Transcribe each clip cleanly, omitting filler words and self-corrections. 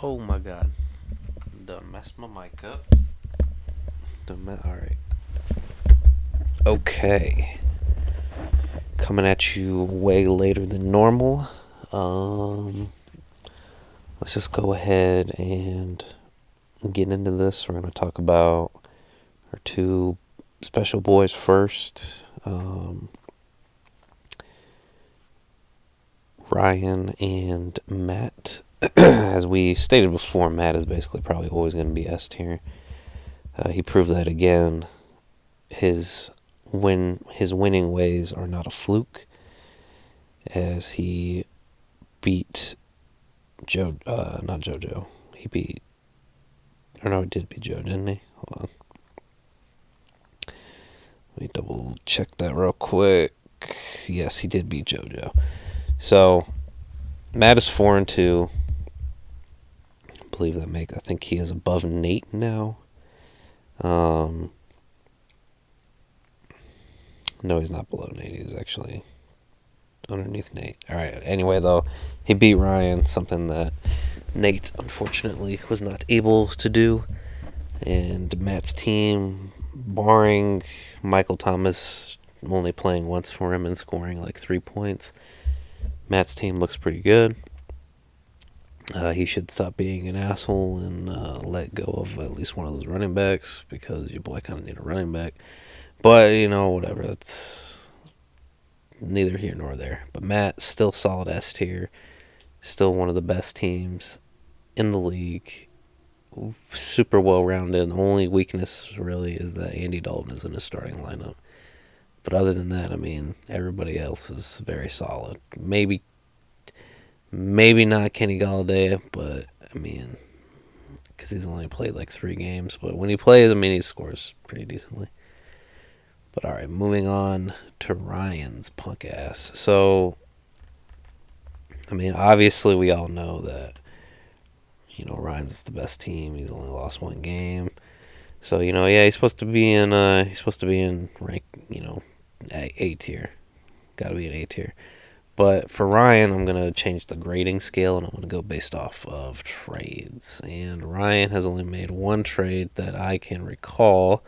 Oh my god. Done messed my mic up. Alright. Okay. Coming at you way later than normal. Um, let's just go ahead and get into this. We're going to talk about our two special boys first. Ryan and Matt. As we stated before, Matt is basically probably always going to be S tier. He proved that again. His winning ways are not a fluke, as he beat not JoJo. He beat, or no, he did beat Joe, didn't he? Hold on. Let me double check that real quick. Yes, he did beat JoJo. So, Matt is 4-2. I believe I think he is above Nate now. No, he's not below Nate. He's actually underneath Nate. Alright, anyway, though, he beat Ryan, something that Nate, unfortunately, was not able to do. And Matt's team, barring Michael Thomas only playing once for him and scoring like 3 points, Matt's team looks pretty good. He should stop being an asshole and let go of at least one of those running backs, because your boy kind of need a running back. But, whatever. That's neither here nor there. But Matt, still solid S tier. Still one of the best teams in the league. Super well-rounded. The only weakness, really, is that Andy Dalton is in his starting lineup. But other than that, everybody else is very solid. Maybe not Kenny Galladay, but, because he's only played like 3 games. But when he plays, he scores pretty decently. But alright, moving on to Ryan's punk ass. So, obviously we all know that, Ryan's the best team. He's only lost 1 game. So, he's supposed to be in rank, A tier. Gotta be an A tier. But for Ryan, I'm going to change the grading scale, and I'm going to go based off of trades. And Ryan has only made 1 trade that I can recall,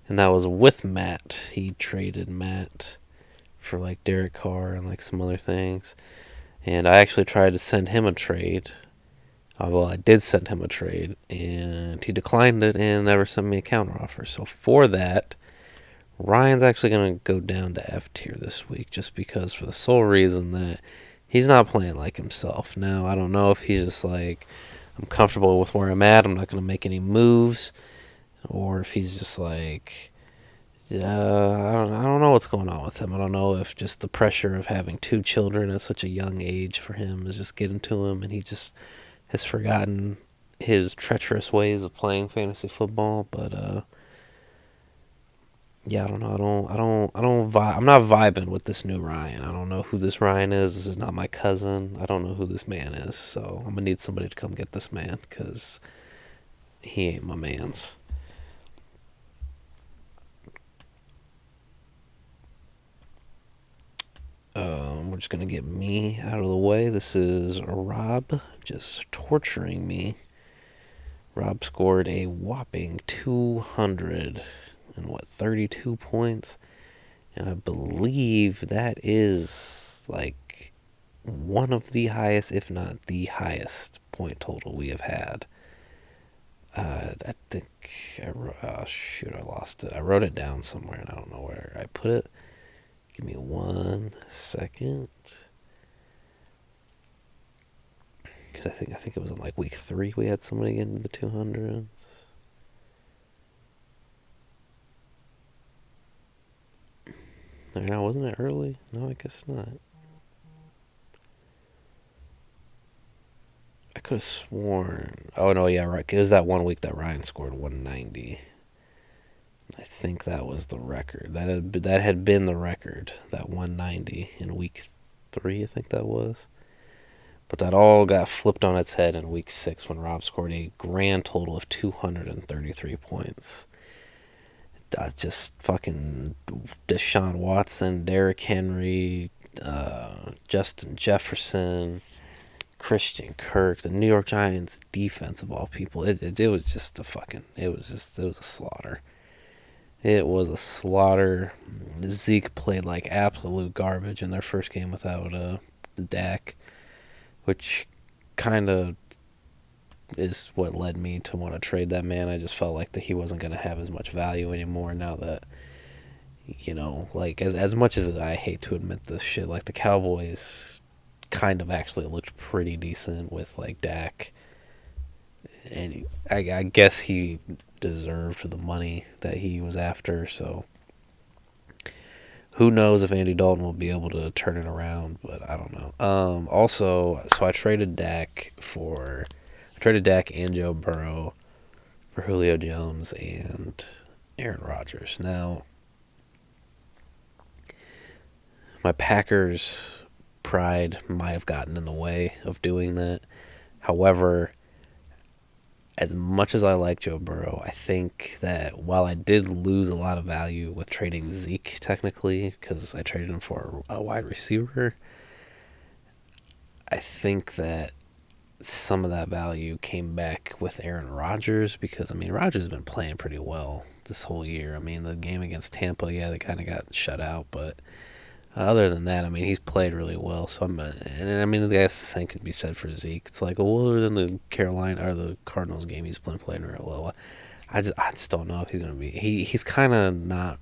and that was with Matt. He traded Matt for like Derek Carr and like some other things. And I actually tried to send him a trade. Well, I did send him a trade, and he declined it and never sent me a counteroffer. So for that, Ryan's actually going to go down to F tier this week, just because, for the sole reason that he's not playing like himself. Now, I don't know if he's just like, I'm comfortable with where I'm at, I'm not going to make any moves, or if he's just like, I don't know what's going on with him. I don't know if just the pressure of having 2 children at such a young age for him is just getting to him, and he just has forgotten his treacherous ways of playing fantasy football. But yeah, I don't know. I'm not vibing with this new Ryan. I don't know who this Ryan is. This is not my cousin. I don't know who this man is. So I'm gonna need somebody to come get this man, because he ain't my man's. We're just gonna get me out of the way. This is Rob just torturing me. Rob scored a whopping 232 points, and I believe that is like one of the highest, if not the highest, point total we have had. I think I lost it. I wrote it down somewhere, and I don't know where I put it. Give me 1 second. Because I think it was in like week 3 we had somebody get into the 200s. Now, wasn't it early? No, I guess not. I could have sworn. Oh, no, yeah, right. It was that 1 week that Ryan scored 190. I think that was the record. That had been the record, that 190 in week 3, I think that was. But that all got flipped on its head in week 6 when Rob scored a grand total of 233 points. Just fucking Deshaun Watson, Derrick Henry, Justin Jefferson, Christian Kirk, the New York Giants defense of all people. It was just it was a slaughter. It was a slaughter. Zeke played like absolute garbage in their first game without Dak, which kind of is what led me to want to trade that man. I just felt like that he wasn't going to have as much value anymore now that, like as much as I hate to admit this shit, like the Cowboys kind of actually looked pretty decent with like Dak, and I guess he deserved the money that he was after. So who knows if Andy Dalton will be able to turn it around, but I don't know. Also, so I traded Dak and Joe Burrow for Julio Jones and Aaron Rodgers. Now, my Packers pride might have gotten in the way of doing that. However, as much as I like Joe Burrow, I think that while I did lose a lot of value with trading Zeke, technically, because I traded him for a wide receiver, I think that some of that value came back with Aaron Rodgers because, Rodgers has been playing pretty well this whole year. The game against Tampa, yeah, they kind of got shut out, but other than that, he's played really well. So I guess the same could be said for Zeke. It's like, well, other than the Carolina or the Cardinals game, he's been playing real well. I just don't know if he's gonna be. He's kind of not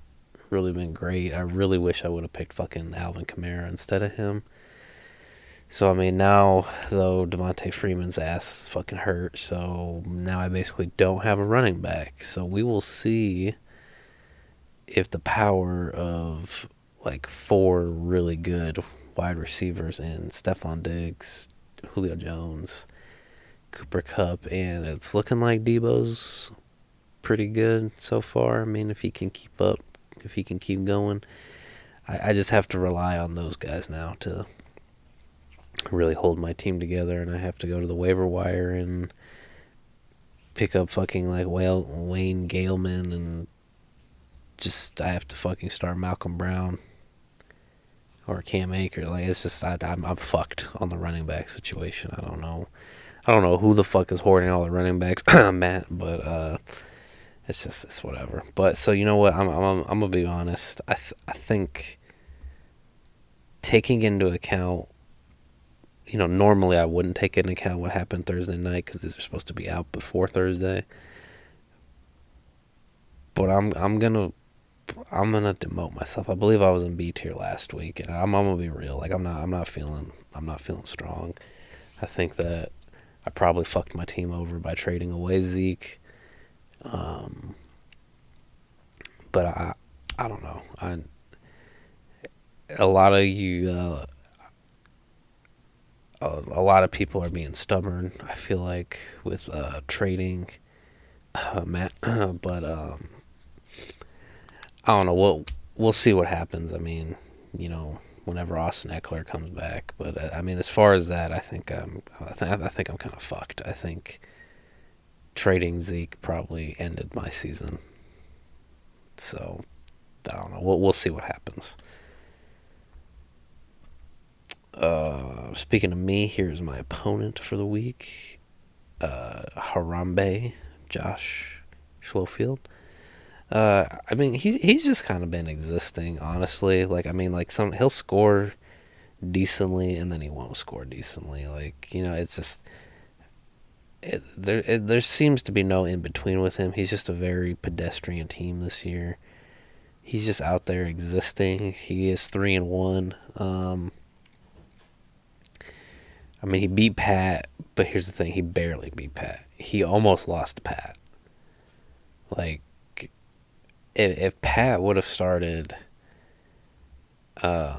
really been great. I really wish I would have picked fucking Alvin Kamara instead of him. So now though Devontae Freeman's ass is fucking hurt, so now I basically don't have a running back. So we will see if the power of like four really good wide receivers in Stephon Diggs, Julio Jones, Cooper Kupp, and it's looking like Debo's pretty good so far. If he can keep up, if he can keep going, I just have to rely on those guys now to really hold my team together, and I have to go to the waiver wire and pick up fucking like Wayne Galeman, and just I have to fucking start Malcolm Brown or Cam Akers. Like, it's just I'm fucked on the running back situation. I don't know who the fuck is hoarding all the running backs, Matt, but it's whatever. But so you know what, I'm gonna be honest. I think taking into account, normally I wouldn't take into account what happened Thursday night because these are supposed to be out before Thursday. But I'm gonna demote myself. I believe I was in B tier last week, and I'm gonna be real. Like I'm not feeling strong. I think that I probably fucked my team over by trading away Zeke. But I don't know. A lot of you. A lot of people are being stubborn, I feel like, with trading Matt. But I don't know. We'll see what happens. Whenever Austin Eckler comes back. But as far as that, I think I'm kind of fucked. I think trading Zeke probably ended my season. So I don't know. We'll see what happens. Speaking of me, here's my opponent for the week. Harambe, Josh Schofield. He's just kind of been existing, honestly. He'll score decently and then he won't score decently. It's just there seems to be no in between with him. He's just a very pedestrian team this year. He's just out there existing. He is 3-1. He beat Pat, but here's the thing: he barely beat Pat. He almost lost to Pat. If Pat would have started, who's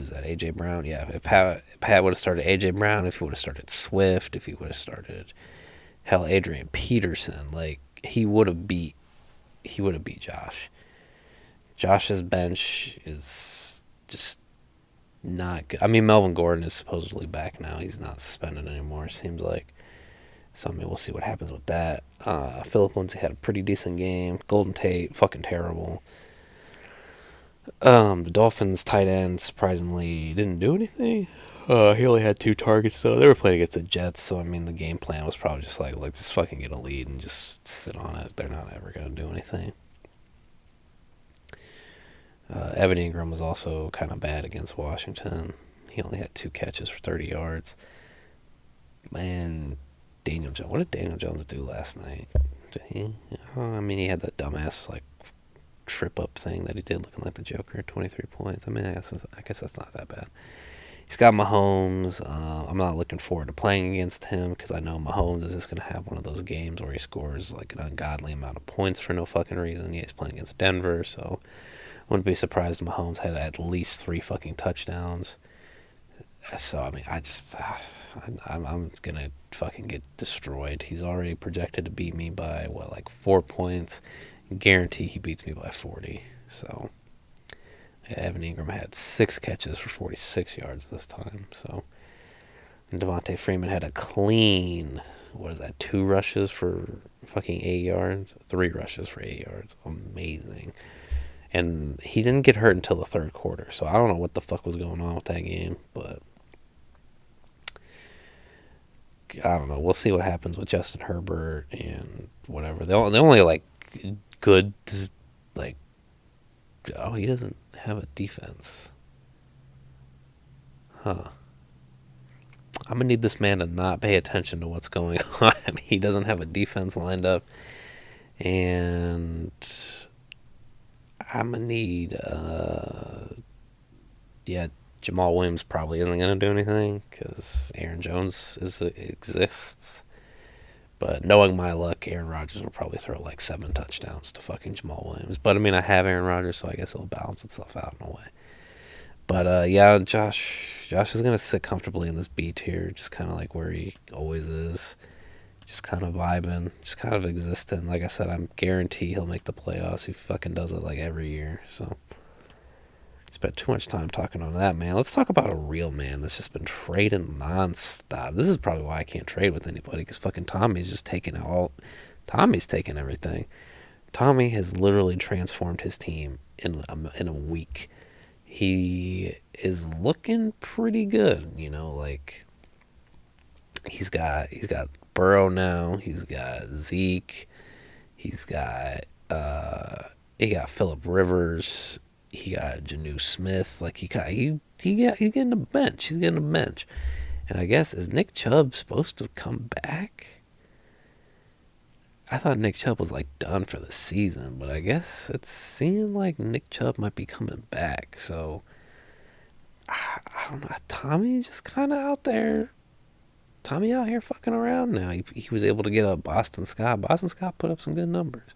that? AJ Brown. Yeah, if Pat would have started AJ Brown, if he would have started Swift, if he would have started, hell, Adrian Peterson, he would have beat Josh. Josh's bench is just not good. Melvin Gordon is supposedly back now. He's not suspended anymore, it seems like. So, we'll see what happens with that. Philip Lindsay had a pretty decent game. Golden Tate, fucking terrible. The Dolphins tight end surprisingly didn't do anything. He only had 2 targets, though. They were playing against the Jets, so I mean, the game plan was probably just like just fucking get a lead and just sit on it. They're not ever gonna do anything. Evan Ingram was also kind of bad against Washington. He only had 2 catches for 30 yards. Man, Daniel Jones. What did Daniel Jones do last night? Did he? I mean, he had that dumbass like trip up thing that he did, looking like the Joker. 23 points. I mean, I guess that's not that bad. He's got Mahomes. I'm not looking forward to playing against him because I know Mahomes is just going to have one of those games where he scores like an ungodly amount of points for no fucking reason. Yeah, he's playing against Denver, so I wouldn't be surprised if Mahomes had at least 3 fucking touchdowns. So, I mean, I'm going to fucking get destroyed. He's already projected to beat me by, what, like 4 points. Guarantee he beats me by 40. So, Evan Ingram had 6 catches for 46 yards this time. So, and Devontae Freeman had a clean, what is that, 2 rushes for fucking 8 yards? 3 rushes for 8 yards. Amazing. And he didn't get hurt until the third quarter. So, I don't know what the fuck was going on with that game, but I don't know. We'll see what happens with Justin Herbert and whatever. The only like good, like, oh, he doesn't have a defense. Huh. I'm gonna need this man to not pay attention to what's going on. He doesn't have a defense lined up, and I'm gonna need, yeah, Jamal Williams probably isn't gonna do anything because Aaron Jones exists. But knowing my luck, Aaron Rodgers will probably throw like 7 touchdowns to fucking Jamal Williams. But I mean, I have Aaron Rodgers, so I guess it'll balance itself out in a way. But yeah, Josh is gonna sit comfortably in this B tier, just kind of like where he always is, just kind of vibing, just kind of existing. Like I said, I'm guarantee he'll make the playoffs. He fucking does it like every year. So spent too much time talking on that, man. Let's talk about a real man that's just been trading nonstop. This is probably why I can't trade with anybody, because fucking Tommy's just taking all. Tommy's taking everything. Tommy has literally transformed his team in a week. He is looking pretty good, you know, like he's got Burrow now, he's got Zeke, he's got he got Phillip Rivers, he got Janu Smith, like he's getting a bench, he's getting a bench. And I guess, is Nick Chubb supposed to come back? I thought Nick Chubb was like done for the season, but I guess it's seeming like Nick Chubb might be coming back. So I don't know. Tommy just kind of out there. Tommy out here fucking around now. He was able to get up Boston Scott. Boston Scott put up some good numbers.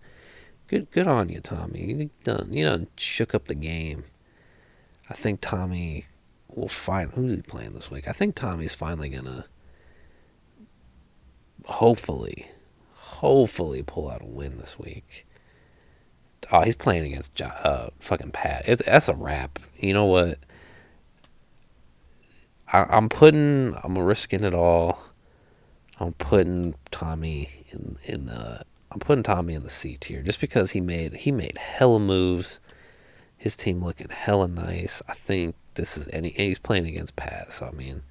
Good on you, Tommy. You done shook up the game. I think Tommy will find, who's he playing this week? I think Tommy's finally gonna hopefully pull out a win this week. Oh, he's playing against fucking Pat. That's a wrap. You know what? I'm risking it all. I'm putting Tommy I'm putting Tommy in the C tier just because he made hella moves. His team looking hella nice. I think this is, and he's playing against Pat. So I mean,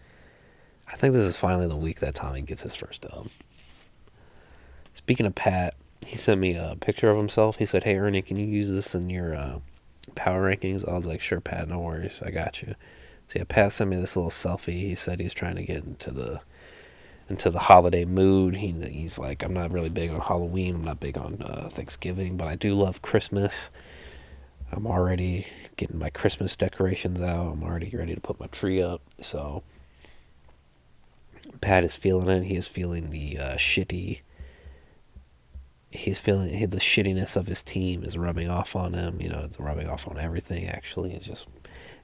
I think this is finally the week that Tommy gets his first dub. Speaking of Pat, he sent me a picture of himself. He said, "Hey Ernie, can you use this in your power rankings?" I was like, "Sure, Pat, no worries, I got you." So yeah, Pat sent me this little selfie. He said he's trying to get into the holiday mood. He's like, "I'm not really big on Halloween. I'm not big on Thanksgiving, but I do love Christmas. I'm already getting my Christmas decorations out. I'm already ready to put my tree up." So Pat is feeling it. He is feeling the shitty. He's feeling the shittiness of his team is rubbing off on him. You know, it's rubbing off on everything. Actually, it's just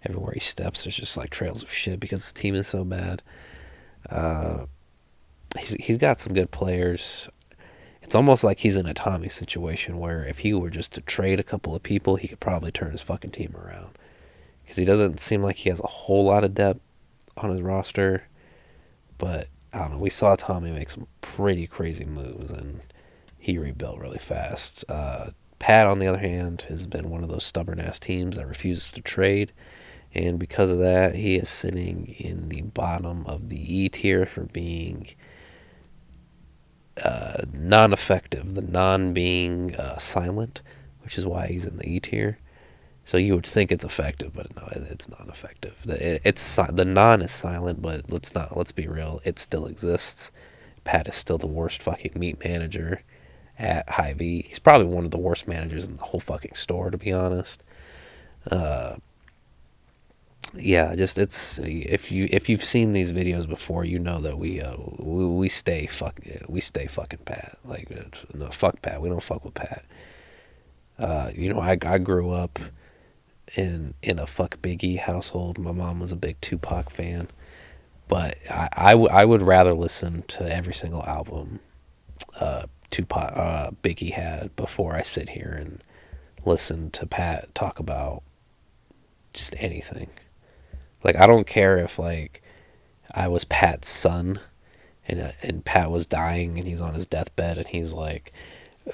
everywhere he steps, there's just like trails of shit because his team is so bad. He's got some good players. It's almost like he's in a Tommy situation where if he were just to trade a couple of people, he could probably turn his fucking team around. Because he doesn't seem like he has a whole lot of depth on his roster. But I don't know. We saw Tommy make some pretty crazy moves, and he rebuilt really fast. Pat, on the other hand, has been one of those stubborn-ass teams that refuses to trade. And because of that, he is sitting in the bottom of the E tier for being non-effective. The non being silent, which is why he's in the E tier. So you would think it's effective, but no, it's not effective. The non is silent, but let's be real. It still exists. Pat is still the worst fucking meat manager at Hy-Vee. He's probably one of the worst managers in the whole fucking store, to be honest. Yeah, just it's if you've seen these videos before, you know that we stay fucking Pat. Like, no, fuck Pat. We don't fuck with Pat. I grew up in a fuck Biggie household. My mom was a big Tupac fan, but I would rather listen to every single album Tupac Biggie had before I sit here and listen to Pat talk about just anything. Like, I don't care if, like, I was Pat's son and Pat was dying and he's on his deathbed and he's like,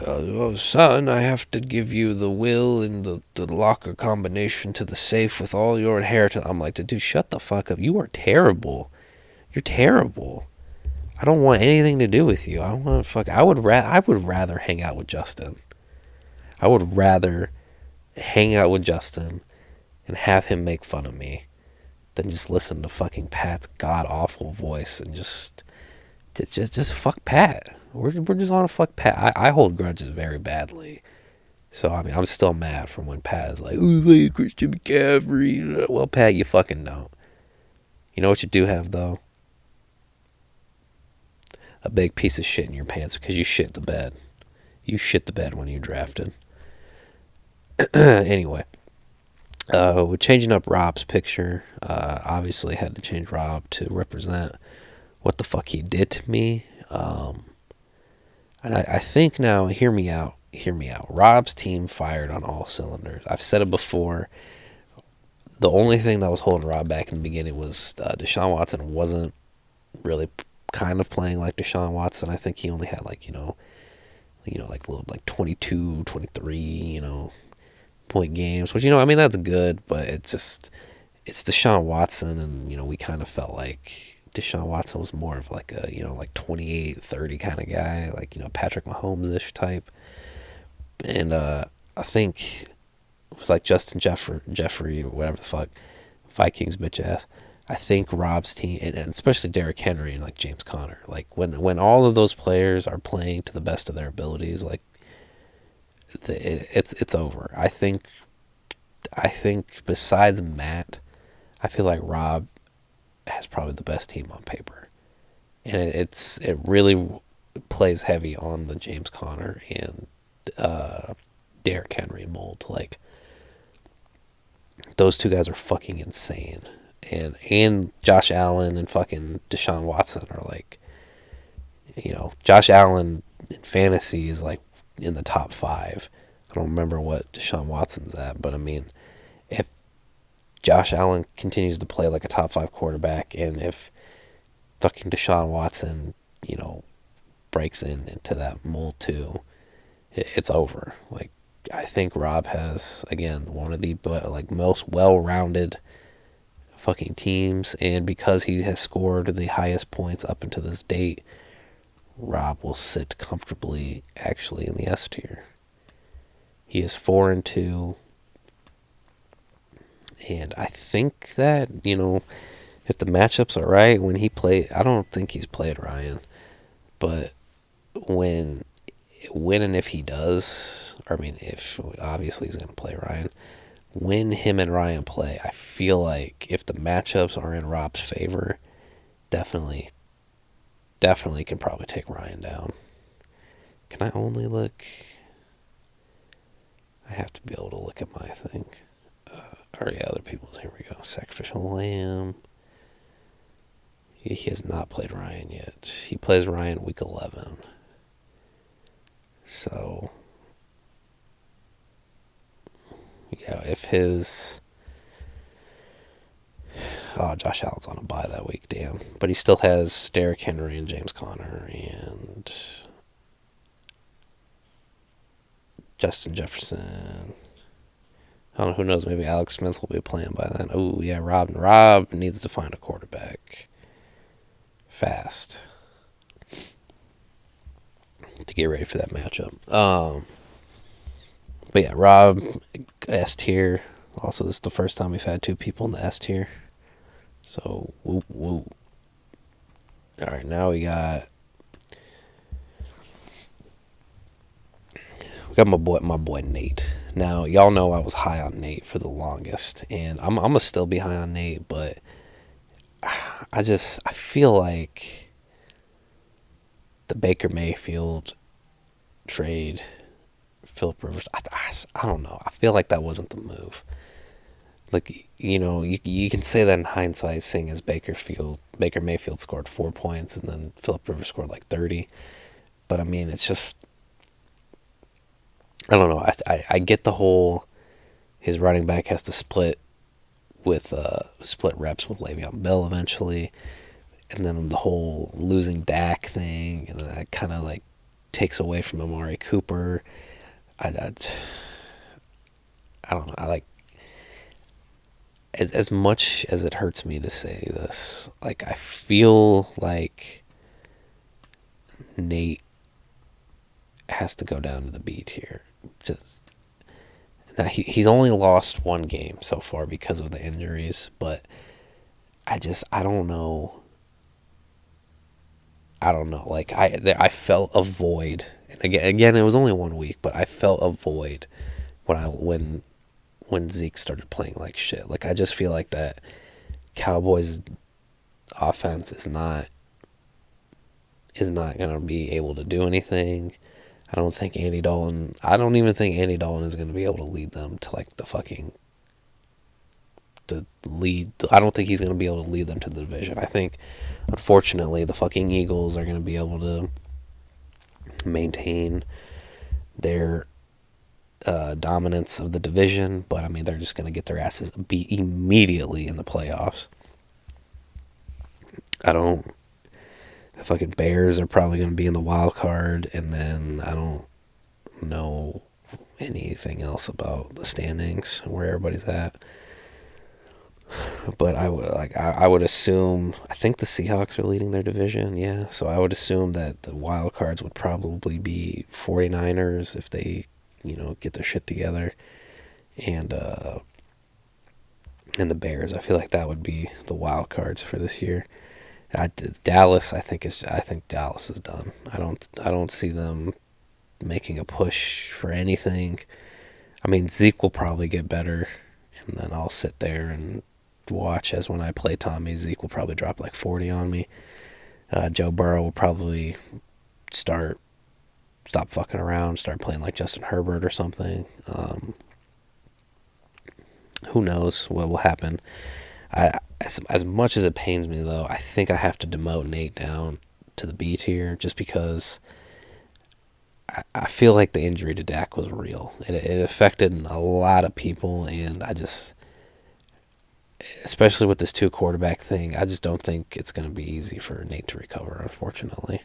oh, son, I have to give you the will and the locker combination to the safe with all your inheritance. I'm like, dude, shut the fuck up. You are terrible. You're terrible. I don't want anything to do with you. I would rather hang out with Justin. I would rather hang out with Justin and have him make fun of me than just listen to fucking Pat's god awful voice and just fuck Pat. We're just on a fuck Pat. I hold grudges very badly. So, I mean, I'm still mad from when Pat is like, oh, Christian McCaffrey. Well, Pat, you fucking don't. You know what you do have, though? A big piece of shit in your pants because you shit the bed. You shit the bed when you drafted. Anyway. We're changing up Rob's picture. Obviously had to change Rob to represent what the fuck he did to me. And I think now, hear me out. Rob's team fired on all cylinders. I've said it before. The only thing that was holding Rob back in the beginning was Deshaun Watson wasn't really kind of playing like Deshaun Watson. I think he only had like 22, 23, point games, which, I mean, that's good, but it's Deshaun Watson, and, we kind of felt like Deshaun Watson was more of like a, like 28, 30 kind of guy, like, Patrick Mahomes-ish type. And I think it was like Justin Jeffrey, or whatever the fuck, Vikings bitch ass. I think Rob's team, and especially Derrick Henry and like James Conner, like when all of those players are playing to the best of their abilities, like it's over. I think besides Matt, I feel like Rob has probably the best team on paper, and it really plays heavy on the James Conner and Derrick Henry mold. Like, those two guys are fucking insane. And Josh Allen and fucking Deshaun Watson are like, Josh Allen in fantasy is like in the top 5. I don't remember what Deshaun Watson's at, but I mean, if Josh Allen continues to play like a top 5 quarterback, and if fucking Deshaun Watson, breaks into that mold too, it's over. Like, I think Rob has, again, one of the most well-rounded fucking teams, and because he has scored the highest points up until this date, Rob will sit comfortably actually in the S tier. He is 4-2, and I think that, if the matchups are right, when he played, I don't think he's played Ryan, but when and if he does, I mean, if obviously he's going to play Ryan, when him and Ryan play, I feel like if the matchups are in Rob's favor, definitely can probably take Ryan down. Can I only look? I have to be able to look at my thing. Other people's. Here we go. Sacrificial Lamb. He has not played Ryan yet. He plays Ryan week 11. So, yeah, if his... Oh, Josh Allen's on a bye that week, damn. But he still has Derrick Henry and James Conner and Justin Jefferson. I don't know. Who knows? Maybe Alex Smith will be playing by then. Oh yeah, Rob needs to find a quarterback fast to get ready for that matchup. But yeah, Rob S tier. Also, this is the first time we've had two people in the S tier. So woo woo. All right, now we got my boy Nate. Now y'all know I was high on Nate for the longest, and I'm gonna still be high on Nate, but I feel like the Baker Mayfield trade, Philip Rivers. I don't know. I feel like that wasn't the move. Like, you can say that in hindsight, seeing as Baker Mayfield scored 4 points and then Philip Rivers scored like 30. But I mean, it's just, I don't know. I get the whole his running back has to split reps with Le'Veon Bell eventually, and then the whole losing Dak thing, and that kind of like takes away from Amari Cooper. I don't know. I like, as much as it hurts me to say this, like I feel like Nate has to go down to the B tier. Just now, he's only lost one game so far because of the injuries, but I don't know. I don't know. Like I felt a void. And again, it was only 1 week, but I felt a void when Zeke started playing like shit. Like I just feel like that Cowboys offense is not gonna be able to do anything. I don't even think Andy Dalton is gonna be able to lead them to like I don't think he's gonna be able to lead them to the division. I think, unfortunately, the fucking Eagles are gonna be able to maintain their dominance of the division, but I mean they're just gonna get their asses beat immediately in the playoffs. The fucking Bears are probably gonna be in the wild card, and then I don't know anything else about the standings where everybody's at. But I would assume, I think the Seahawks are leading their division, yeah. So I would assume that the wild cards would probably be 49ers if they, get their shit together, and the Bears. I feel like that would be the wild cards for this year. Dallas, I think Dallas is done. I don't see them making a push for anything. I mean, Zeke will probably get better, and then I'll sit there and watch as when I play Tommy, Zeke will probably drop like 40 on me. Joe Burrow will probably stop fucking around, start playing like Justin Herbert or something. Who knows what will happen? As much as it pains me, though, I think I have to demote Nate down to the B tier just because I feel like the injury to Dak was real. It affected a lot of people, and especially with this 2 quarterback thing, I just don't think it's going to be easy for Nate to recover, unfortunately.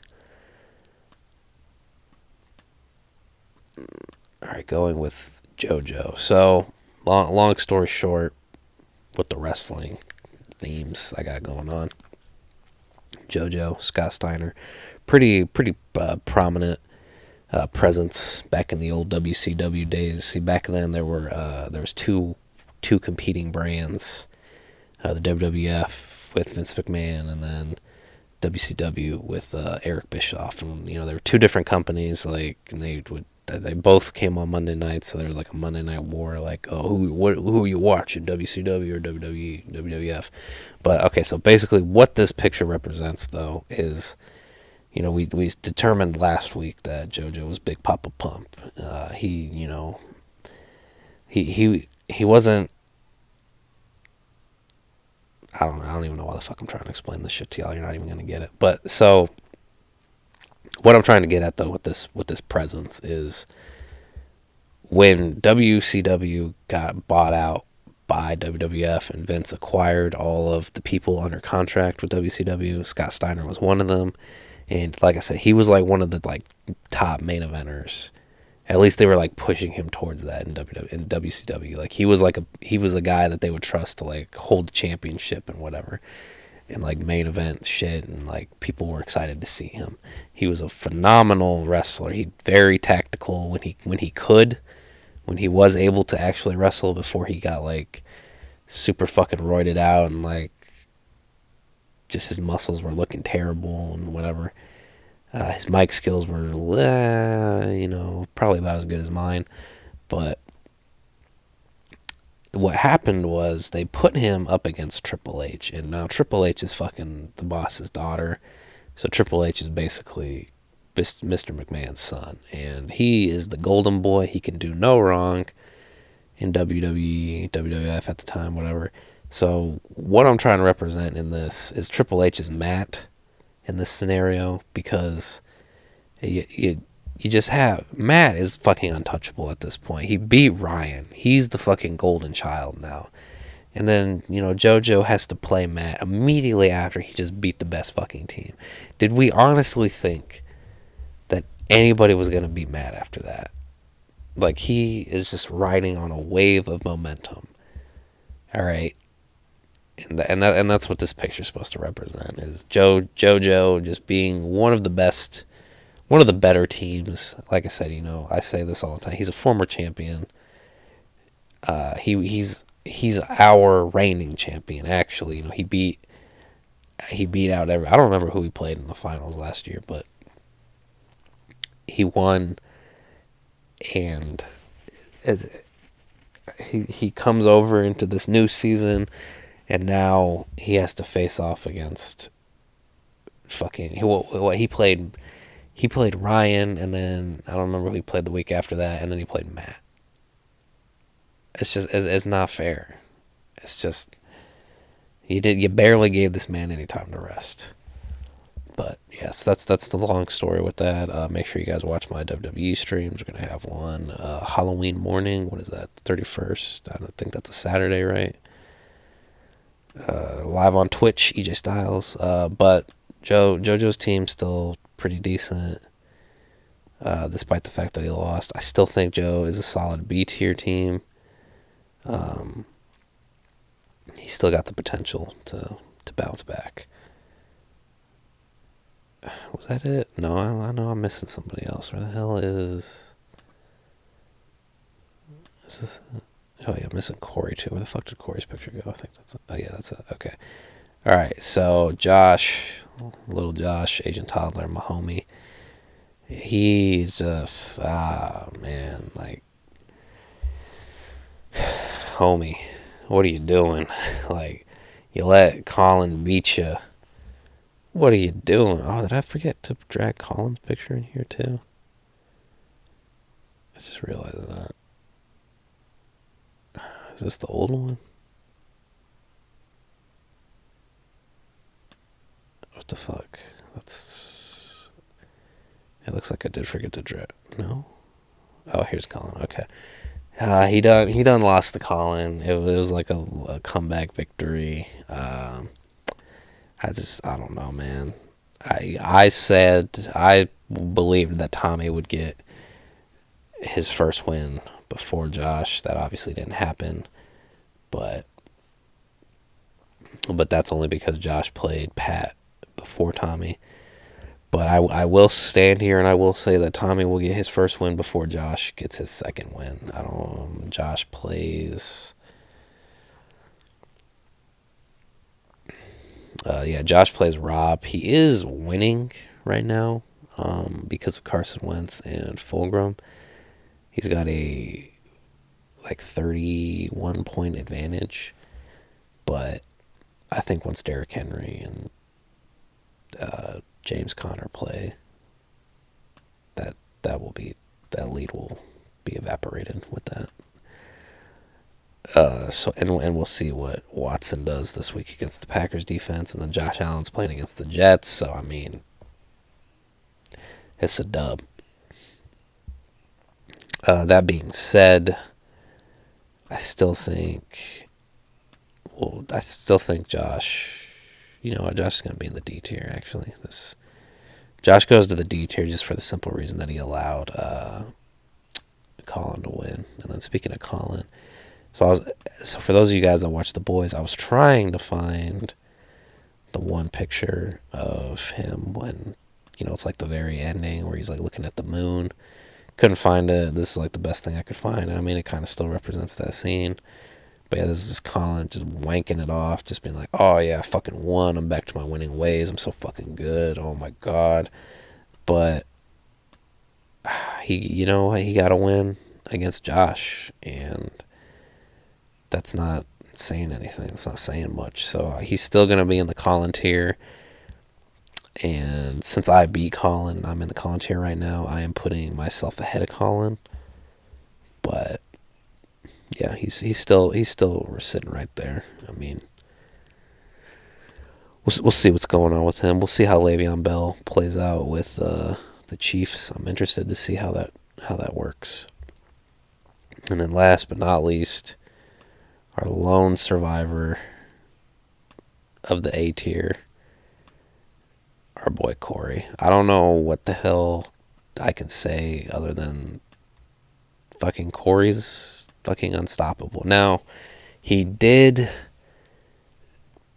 All right, going with JoJo. So, long story short, with the wrestling themes I got going on, JoJo, Scott Steiner, pretty prominent presence back in the old WCW days. See, back then there was two competing brands, the WWF with Vince McMahon, and then WCW with Eric Bischoff, and there were 2 different companies. Like, and they both came on Monday nights, so there was like a Monday Night War. Like, oh, who are you watching, WCW or WWE, WWF? But okay, so basically, what this picture represents, though, is, we determined last week that JoJo was Big Papa Pump. He wasn't. I don't even know why the fuck I'm trying to explain this shit to y'all. You're not even gonna get it. But so, what I'm trying to get at, though, with this presence is, when WCW got bought out by WWF and Vince acquired all of the people under contract with WCW, Scott Steiner was one of them. And like I said, he was like one of the like top main eventers At least they were like pushing him towards that in WCW. Like he was a guy that they would trust to like hold the championship and whatever, and like main event shit, and like people were excited to see him. He was a phenomenal wrestler. He very tactical when he was able to actually wrestle before he got like super fucking roided out and like just his muscles were looking terrible and whatever. His mic skills were, probably about as good as mine. But what happened was they put him up against Triple H. And now Triple H is fucking the boss's daughter. So Triple H is basically Mr. McMahon's son. And he is the golden boy. He can do no wrong in WWE, WWF at the time, whatever. So what I'm trying to represent in this is Triple H's Matt in this scenario, because you just have Matt is fucking untouchable at this point. He beat Ryan. He's the fucking golden child now. And then, JoJo has to play Matt immediately after he just beat the best fucking team. Did we honestly think that anybody was going to beat Matt after that? Like, he is just riding on a wave of momentum. All right. And that's what this picture's supposed to represent, is JoJo just being one of the better teams. Like I said, I say this all the time. He's a former champion. He's our reigning champion. Actually, he beat out every. I don't remember who he played in the finals last year, but he won, and he comes over into this new season. And now he has to face off against fucking what he played. He played Ryan, and then I don't remember who he played the week after that, and then he played Matt. It's not fair. It's just you barely gave this man any time to rest. But yes, that's the long story with that. Make sure you guys watch my WWE streams. We're gonna have one Halloween morning. What is that? 31st. I don't think that's a Saturday, right? Live on Twitch, EJ Styles. But JoJo's team still pretty decent, despite the fact that he lost. I still think Joe is a solid B tier team. He's still got the potential to bounce back. Was that it? No, I know I'm missing somebody else. Where the hell is this? Oh, yeah, I'm missing Corey, too. Where the fuck did Corey's picture go? I think that's it. Oh, yeah, that's it. Okay. All right, so Josh, little Josh, Agent Toddler, my homie, he's just, man, like, homie, what are you doing? Like, you let Colin beat you. What are you doing? Oh, did I forget to drag Colin's picture in here, too? I just realized that. Is this the old one? What the fuck? It looks like I did forget to drag. No? Oh, here's Colin. Okay. He done lost to Colin. It was like a comeback victory. I don't know, man. I believed that Tommy would get his first win before Josh. That obviously didn't happen, but that's only because Josh played Pat before Tommy. But I will stand here and I will say that Tommy will get his first win before Josh gets his second win. Josh plays. Josh plays Rob. He is winning right now because of Carson Wentz and Fulgham. He's got a 31 point advantage, but I think once Derrick Henry and James Conner play, that lead will be evaporated with that. And we'll see what Watson does this week against the Packers defense, and then Josh Allen's playing against the Jets. So I mean, it's a dub. That being said, I still think Josh. Josh is going to be in the D tier. Actually, Josh goes to the D tier just for the simple reason that he allowed Colin to win. And then speaking of Colin, so for those of you guys that watch The Boys, I was trying to find the one picture of him when, it's like the very ending where he's like looking at the moon. Couldn't find it. This is like the best thing I could find. And I mean, it kind of still represents that scene. But yeah, this is just Colin just wanking it off, just being like, oh yeah, I fucking won. I'm back to my winning ways. I'm so fucking good. Oh my God. But he got to win against Josh. And that's not saying anything. It's not saying much. So he's still going to be in the Colin tier. And since I beat Colin and I'm in the Colin tier right now, I am putting myself ahead of Colin. But yeah, he's still sitting right there. I mean, we'll see what's going on with him. We'll see how Le'Veon Bell plays out with the Chiefs. I'm interested to see how that works. And then last but not least, our lone survivor of the A tier, our boy Corey. I don't know what the hell I can say other than fucking Corey's fucking unstoppable. Now, he did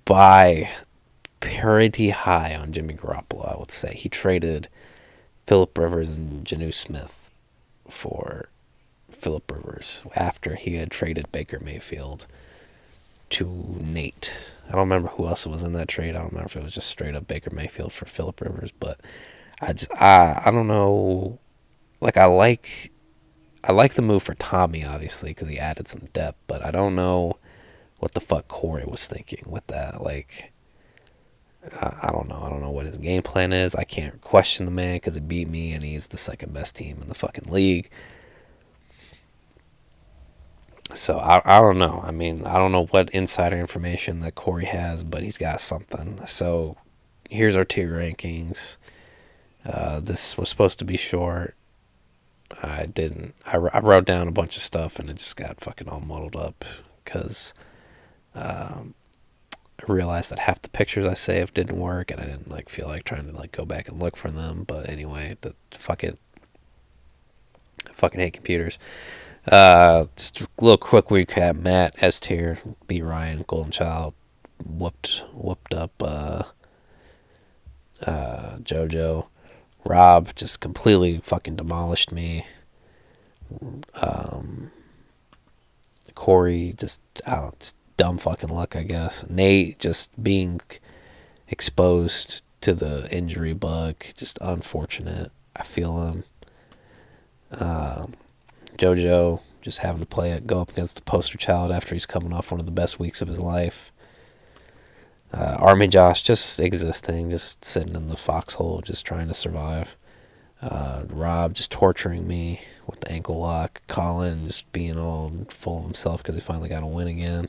buy parity high on Jimmy Garoppolo, I would say. He traded Phillip Rivers and Geno Smith for Phillip Rivers after he had traded Baker Mayfield to Nate. I don't remember who else was in that trade. I don't remember if it was just straight up Baker Mayfield for Phillip Rivers, but I don't know. Like, I like the move for Tommy, obviously, because he added some depth, but I don't know what the fuck Corey was thinking with that. Like, I don't know. I don't know what his game plan is. I can't question the man because he beat me and he's the second best team in the fucking league. So I don't know. I mean, I don't know what insider information that Corey has, but he's got something. So here's our tier rankings. This was supposed to be short. I didn't. I wrote down a bunch of stuff and it just got fucking all muddled up because I realized that half the pictures I saved didn't work and I didn't feel like trying to go back and look for them. But anyway, fuck it. I fucking hate computers. Just a little quick recap. Matt, S tier, beat Ryan, Golden Child, whooped up JoJo. Rob just completely fucking demolished me. Corey just dumb fucking luck, I guess. Nate just being exposed to the injury bug, just unfortunate. I feel him. JoJo just having to go up against the poster child after he's coming off one of the best weeks of his life. Army Josh just existing, just sitting in the foxhole, just trying to survive. Rob just torturing me with the ankle lock. Colin just being all full of himself because he finally got a win again.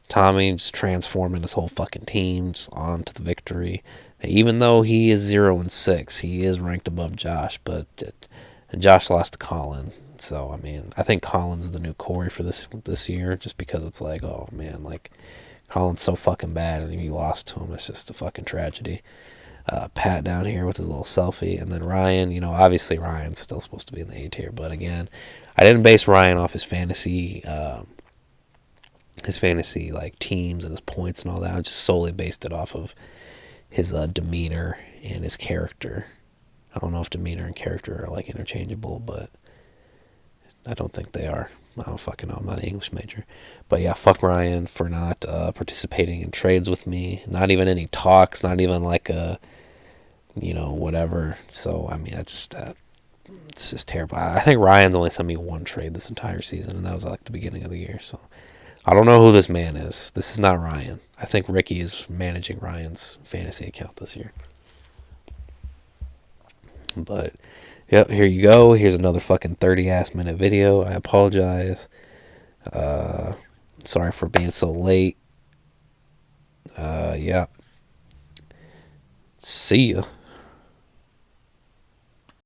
Tommy just transforming his whole fucking team on to the victory. Even though he is 0-6, he is ranked above Josh, but Josh lost to Colin. So, I mean, I think Colin's the new Corey for this year, just because it's like, oh, man, Colin's so fucking bad, and if you lost to him, it's just a fucking tragedy. Pat down here with his little selfie, and then Ryan, obviously Ryan's still supposed to be in the A tier, but again, I didn't base Ryan off his fantasy teams and his points and all that. I just solely based it off of his demeanor and his character. I don't know if demeanor and character are interchangeable, but I don't think they are. I don't fucking know. I'm not an English major. But yeah, fuck Ryan for not participating in trades with me. Not even any talks. Not even whatever. So, I mean, it's just terrible. I think Ryan's only sent me one trade this entire season, and that was the beginning of the year. So, I don't know who this man is. This is not Ryan. I think Ricky is managing Ryan's fantasy account this year. But, yep, here you go. Here's another fucking 30-ass minute video. I apologize. Sorry for being so late. Yeah. See ya.